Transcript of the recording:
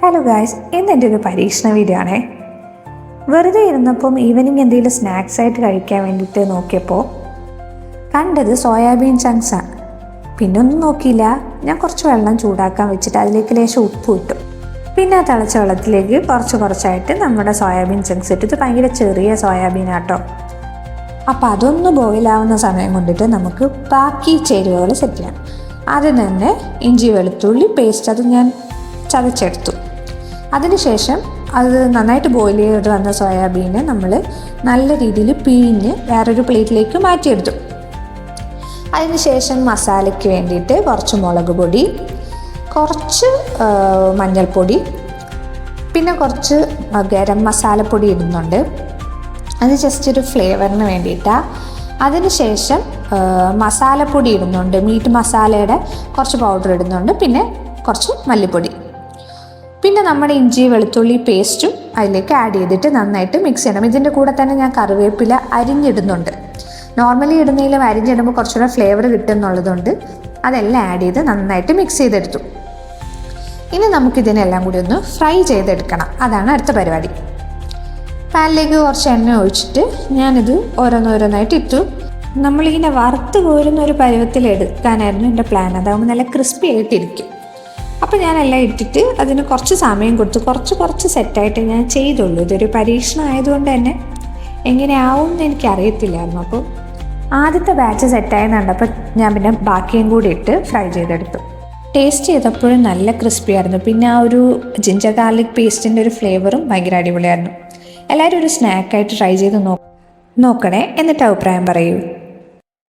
Hello guys, ഇന്ന് എൻ്റെ ഒരു പരീക്ഷണ വീഡിയോ ആണേ. വെറുതെ ഇരുന്നപ്പം ഈവനിങ് എന്തെങ്കിലും സ്നാക്സ് ആയിട്ട് കഴിക്കാൻ വേണ്ടിയിട്ട് നോക്കിയപ്പോൾ കണ്ടത് സോയാബീൻ ചങ്ക്സാണ്. പിന്നെ ഒന്നും നോക്കിയില്ല, ഞാൻ കുറച്ച് വെള്ളം ചൂടാക്കാൻ വെച്ചിട്ട് അതിലേക്ക് ലേശം ഉപ്പ് ഇട്ടു. പിന്നെ ആ തിളച്ച വെള്ളത്തിലേക്ക് കുറച്ചായിട്ട് നമ്മുടെ സോയാബീൻ ചങ്ക്സ് ഇട്ടിട്ട്, ഭയങ്കര ചെറിയ സോയാബീൻ ആട്ടോ. അപ്പോൾ അതൊന്ന് ബോയിലാവുന്ന സമയം കൊണ്ടിട്ട് നമുക്ക് ബാക്കി ചേരുവകൾ സെറ്റ് ചെയ്യാം. ആദ്യം തന്നെ ഇഞ്ചി വെളുത്തുള്ളി പേസ്റ്റ് അത് ഞാൻ ചതച്ചെടുത്തു. അതിനുശേഷം അത് നന്നായിട്ട് ബോയിൽ ചെയ്ത് വന്ന സോയാബീനെ നമ്മൾ നല്ല രീതിയിൽ പിഴിഞ്ഞ് വേറൊരു പ്ലേറ്റിലേക്ക് മാറ്റിയെടുത്തു. അതിനുശേഷം മസാലയ്ക്ക് വേണ്ടിയിട്ട് കുറച്ച് മുളക് പൊടി, കുറച്ച് മഞ്ഞൾപ്പൊടി, പിന്നെ കുറച്ച് ഗരം മസാലപ്പൊടി ഇടുന്നുണ്ട്. അത് ജസ്റ്റ് ഒരു ഫ്ലേവറിന് വേണ്ടിയിട്ടാണ്. അതിനുശേഷം മസാലപ്പൊടി ഇടുന്നുണ്ട്, മീറ്റ് മസാലയുടെ കുറച്ച് പൗഡർ ഇടുന്നുണ്ട്, പിന്നെ കുറച്ച് മല്ലിപ്പൊടി, പിന്നെ നമ്മുടെ ഇഞ്ചി വെളുത്തുള്ളി പേസ്റ്റും അതിലേക്ക് ആഡ് ചെയ്തിട്ട് നന്നായിട്ട് മിക്സ് ചെയ്യണം. ഇതിൻ്റെ കൂടെ തന്നെ ഞാൻ കറിവേപ്പില അരിഞ്ഞിടുന്നുണ്ട്. നോർമലി ഇടുന്നതിലും അരിഞ്ഞിടുമ്പോൾ കുറച്ചുകൂടെ ഫ്ലേവർ കിട്ടുമെന്നുള്ളതുകൊണ്ട് അതെല്ലാം ആഡ് ചെയ്ത് നന്നായിട്ട് മിക്സ് ചെയ്തെടുത്തു. ഇനി നമുക്കിതിനെല്ലാം കൂടി ഒന്ന് ഫ്രൈ ചെയ്തെടുക്കണം. അതാണ് അടുത്ത പരിപാടി. പാനിലേക്ക് കുറച്ച് എണ്ണ ഒഴിച്ചിട്ട് ഞാനിത് ഓരോന്നോരോന്നായിട്ട് ഇട്ടു. നമ്മളിങ്ങനെ വറുത്ത് കോരുന്ന ഒരു പരുവത്തിൽ എടുക്കാനായിരുന്നു എൻ്റെ പ്ലാൻ. അതാകുമ്പോൾ നല്ല ക്രിസ്പി ആയിട്ടിരിക്കും. അപ്പോൾ ഞാനെല്ലാം ഇട്ടിട്ട് അതിന് കുറച്ച് സമയം കൊടുത്ത് കുറച്ച് സെറ്റായിട്ട് ഞാൻ ചെയ്തുള്ളൂ. ഇതൊരു പരീക്ഷണം ആയതുകൊണ്ട് തന്നെ എങ്ങനെയാവും എന്ന് എനിക്കറിയത്തില്ലായിരുന്നു. അപ്പോൾ ആദ്യത്തെ ബാച്ച് സെറ്റായെന്ന് കണ്ടപ്പോൾ ഞാൻ പിന്നെ ബാക്കിയും കൂടി ഇട്ട് ഫ്രൈ ചെയ്തെടുത്തു. ടേസ്റ്റ് ചെയ്തപ്പോഴും നല്ല ക്രിസ്പി ആയിരുന്നു. പിന്നെ ആ ഒരു ജിഞ്ചർ ഗാർലിക് പേസ്റ്റിൻ്റെ ഒരു ഫ്ലേവറും ഭയങ്കര അടിപൊളിയായിരുന്നു. എല്ലാവരും ഒരു സ്നാക്കായിട്ട് ട്രൈ ചെയ്ത് നോക്കണേ, എന്നിട്ട് അഭിപ്രായം പറയൂ.